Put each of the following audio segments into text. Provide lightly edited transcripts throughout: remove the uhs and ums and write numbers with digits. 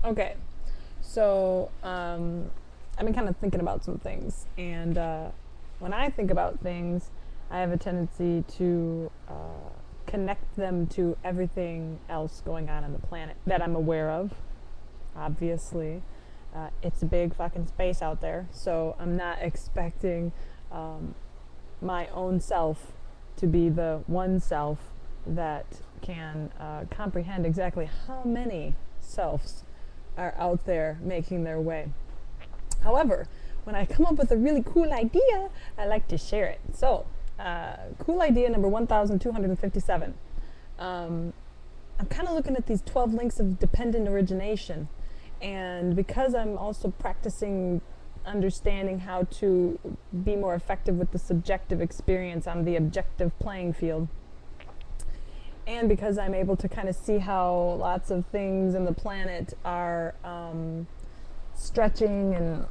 Okay, so I've been kind of thinking about some things, and when I think about things, I have a tendency to connect them to everything else going on the planet that I'm aware of. Obviously, it's a big fucking space out there, so I'm not expecting my own self to be the one self that can comprehend exactly how many selves are out there making their way. However, when I come up with a really cool idea, I like to share it. So, cool idea number 1257. I'm kind of looking at these 12 links of dependent origination. And because I'm also practicing understanding how to be more effective with the subjective experience on the objective playing field, and because I'm able to kind of see how lots of things in the planet are stretching and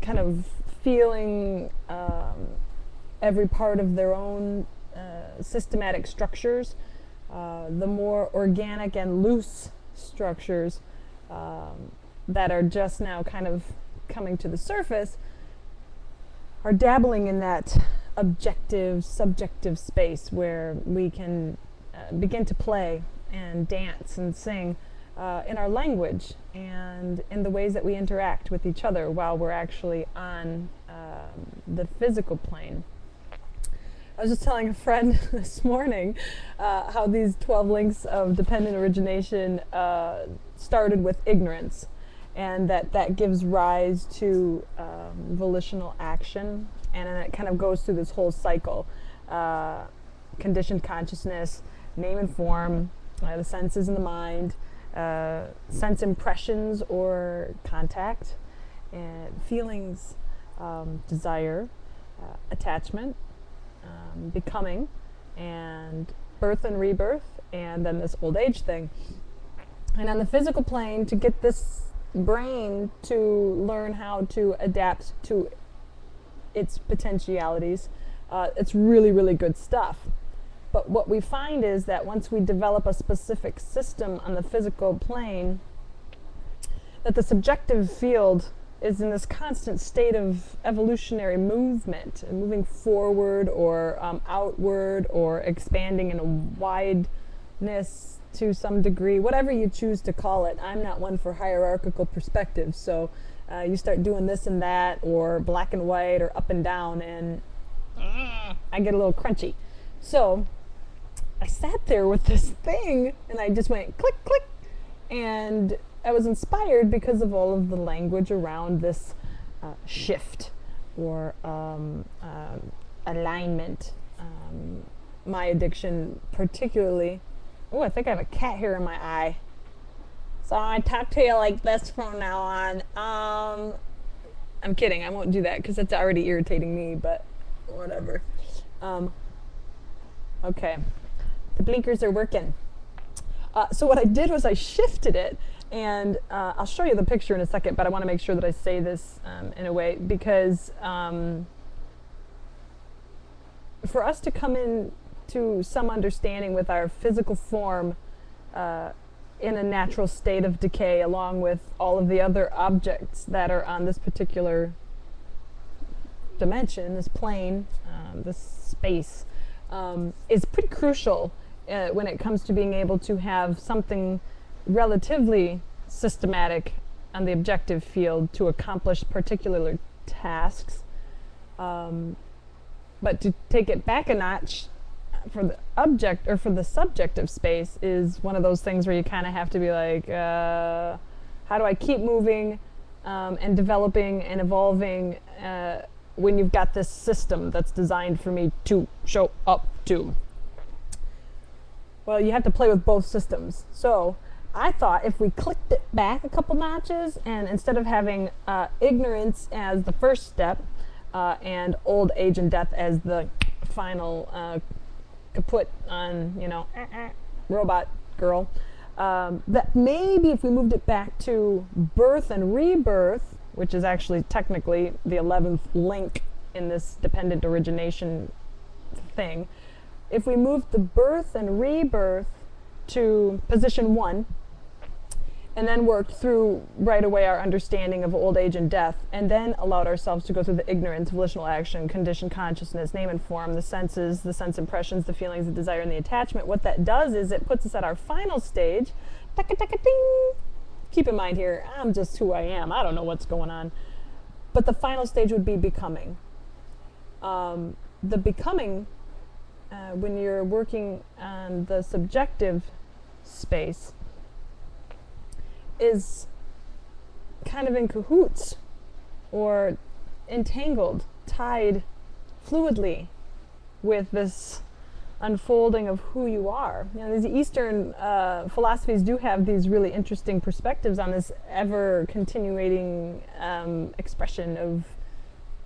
kind of feeling every part of their own systematic structures, the more organic and loose structures that are just now kind of coming to the surface are dabbling in that objective, subjective space where we can begin to play and dance and sing in our language and in the ways that we interact with each other while we're actually on the physical plane. I was just telling a friend this morning how these 12 links of dependent origination started with ignorance, and that gives rise to volitional action, and then it kind of goes through this whole cycle. Conditioned consciousness, name and form, the senses and the mind, sense impressions or contact, and feelings, desire, attachment, becoming, and birth and rebirth, and then this old age thing. And on the physical plane, to get this brain to learn how to adapt to its potentialities, it's really, really good stuff. But what we find is that once we develop a specific system on the physical plane, that the subjective field is in this constant state of evolutionary movement, and moving forward or outward or expanding in a wideness to some degree, whatever you choose to call it. I'm not one for hierarchical perspectives, so you start doing this and that, or black and white, or up and down, and I get a little crunchy. So I sat there with this thing, and I just went click, click, and I was inspired because of all of the language around this shift or alignment. My addiction particularly. Oh, I think I have a cat hair in my eye. So I talk to you like this from now on. I'm kidding. I won't do that because it's already irritating me, but whatever. Okay. The blinkers are working. So what I did was I shifted it, and I'll show you the picture in a second, but I want to make sure that I say this in a way, because for us to come in to some understanding with our physical form in a natural state of decay, along with all of the other objects that are on this particular dimension, this plane, this space, is pretty crucial when it comes to being able to have something relatively systematic on the objective field to accomplish particular tasks. But to take it back a notch for the object or for the subjective space is one of those things where you kind of have to be like, how do I keep moving and developing and evolving when you've got this system that's designed for me to show up to? Well, you have to play with both systems. So I thought if we clicked it back a couple notches, and instead of having ignorance as the first step and old age and death as the final kaput on, robot girl, that maybe if we moved it back to birth and rebirth, which is actually technically the 11th link in this dependent origination thing, if we moved the birth and rebirth to position 1, and then worked through right away our understanding of old age and death, and then allowed ourselves to go through the ignorance, volitional action, conditioned consciousness, name and form, the senses, the sense impressions, the feelings, the desire, and the attachment. What that does is it puts us at our final stage. Taka-taka-ding. Keep in mind here, I'm just who I am. I don't know what's going on. But the final stage would be becoming. The becoming, when you're working on the subjective space, is kind of in cahoots or entangled, tied fluidly with this unfolding of who you are. You know, these Eastern philosophies do have these really interesting perspectives on this ever continuating expression of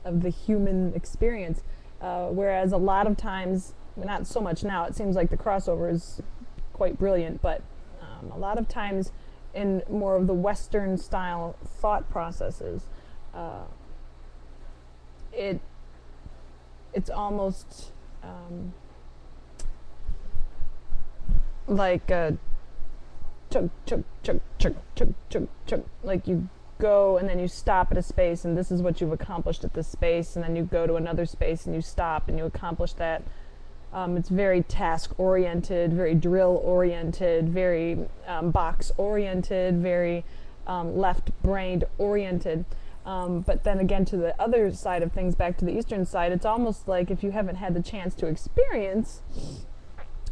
the human experience. Whereas a lot of times, not so much now, it seems like the crossover is quite brilliant, but a lot of times in more of the Western style thought processes, it's almost like a chug, chug, chug, chug, chug, chug, chug. Like you go and then you stop at a space and this is what you've accomplished at this space, and then you go to another space and you stop and you accomplish that. It's very task-oriented, very drill-oriented, very box-oriented, very left-brained oriented. But then again, to the other side of things, back to the Eastern side, it's almost like if you haven't had the chance to experience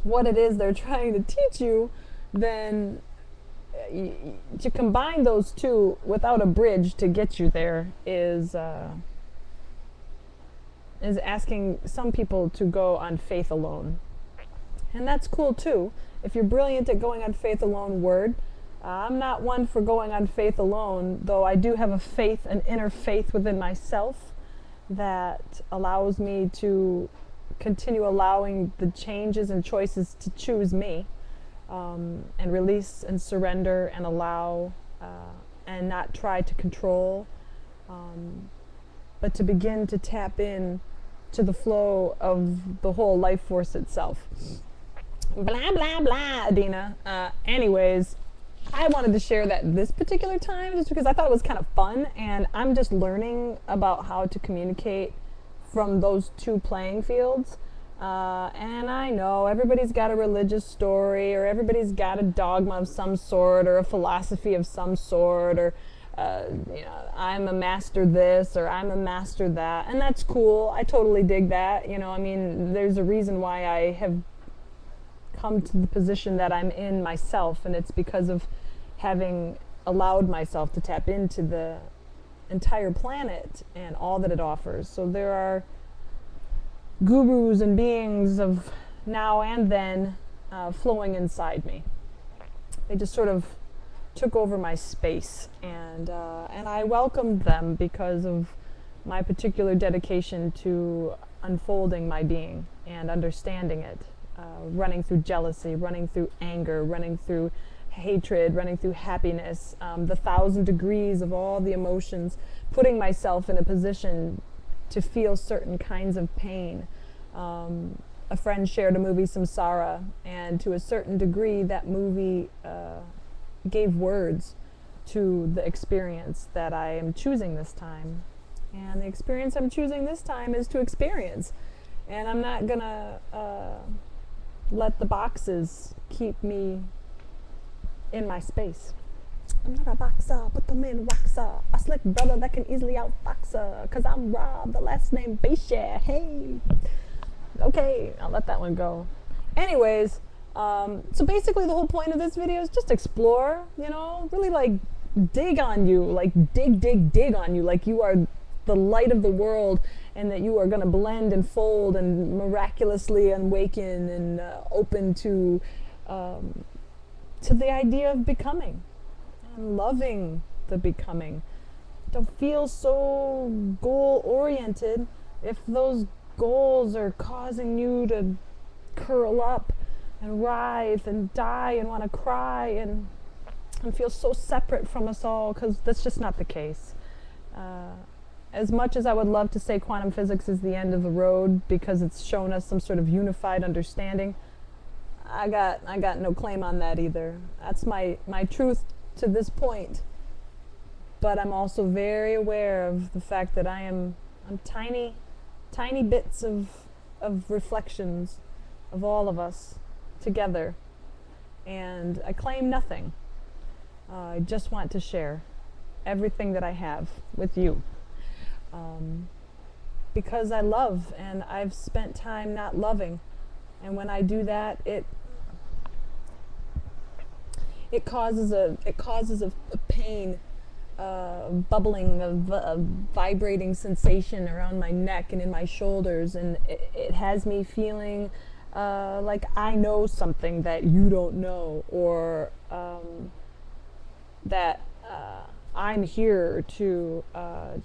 what it is they're trying to teach you, then to combine those two without a bridge to get you there is asking some people to go on faith alone. And that's cool too. If you're brilliant at going on faith alone, word. I'm not one for going on faith alone, though I do have a faith, an inner faith within myself that allows me to continue allowing the changes and choices to choose me, and release and surrender and allow, and not try to control, but to begin to tap in to the flow of the whole life force itself. Blah, blah, blah, Adina. Anyways, I wanted to share that this particular time just because I thought it was kind of fun, and I'm just learning about how to communicate from those two playing fields. And I know everybody's got a religious story, or everybody's got a dogma of some sort, or a philosophy of some sort, or you know, I'm a master this, or I'm a master that, and that's cool. I totally dig that. You know, I mean, there's a reason why I have come to the position that I'm in myself, and it's because of having allowed myself to tap into the entire planet and all that it offers. So there are gurus and beings of now and then flowing inside me. They just sort of took over my space, and I welcomed them because of my particular dedication to unfolding my being and understanding it, running through jealousy, running through anger, running through hatred, running through happiness, the 1,000 degrees of all the emotions, putting myself in a position to feel certain kinds of pain. A friend shared a movie, Samsara, and to a certain degree that movie gave words to the experience that I am choosing this time. And the experience I'm choosing this time is to experience. And I'm not gonna let the boxes keep me in my space. I'm not a boxer, put them in waxer. A slick brother that can easily outfox her. Cause I'm Rob, the last name Bayshare. Hey. Okay, I'll let that one go. Anyways, so basically the whole point of this video is just explore, you know, really like dig on you, like dig on you, like you are the light of the world, and that you are going to blend and fold and miraculously awaken and open to the idea of becoming and loving the becoming. Don't feel so goal-oriented if those goals are causing you to curl up and writhe and die and want to cry and feel so separate from us all, because that's just not the case. As much as I would love to say quantum physics is the end of the road because it's shown us some sort of unified understanding, I got no claim on that either. That's my truth to this point. But I'm also very aware of the fact that I'm tiny bits of reflections of all of us together. And I claim nothing. I just want to share everything that I have with you. Because I love, and I've spent time not loving. And when I do that, it causes a pain, bubbling, a vibrating sensation around my neck and in my shoulders, and it has me feeling like I know something that you don't know, or that I'm here to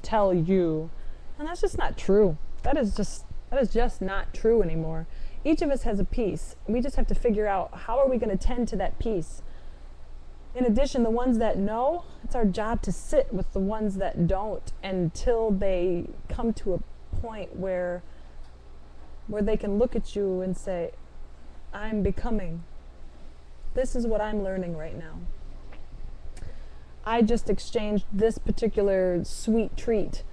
tell you. And that's just not true. That is just not true anymore. Each of us has a piece. We just have to figure out, how are we going to tend to that piece? In addition, the ones that know, it's our job to sit with the ones that don't until they come to a point where they can look at you and say, I'm becoming. This is what I'm learning right now. I just exchanged this particular sweet treat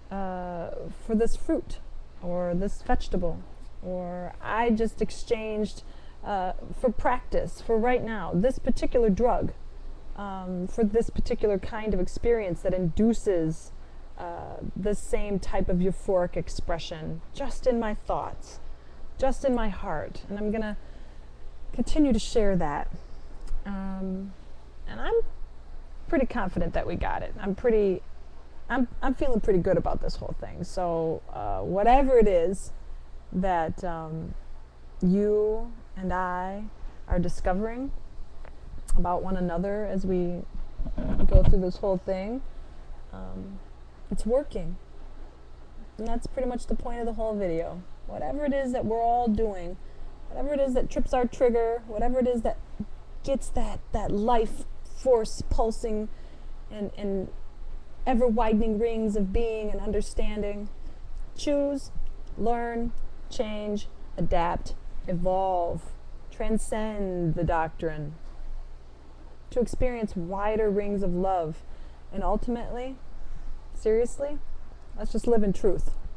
for this fruit or this vegetable, or I just exchanged for practice, for right now, this particular drug, for this particular kind of experience that induces the same type of euphoric expression just in my thoughts, just in my heart. And I'm going to continue to share that. And I'm pretty confident that we got it. I'm feeling pretty good about this whole thing. So whatever it is that you and I are discovering about one another as we go through this whole thing, it's working. And that's pretty much the point of the whole video. Whatever it is that we're all doing, whatever it is that trips our trigger, whatever it is that gets that life force pulsing and ever-widening rings of being and understanding, choose, learn, change, adapt, evolve, transcend the doctrine, to experience wider rings of love, and ultimately, seriously, let's just live in truth.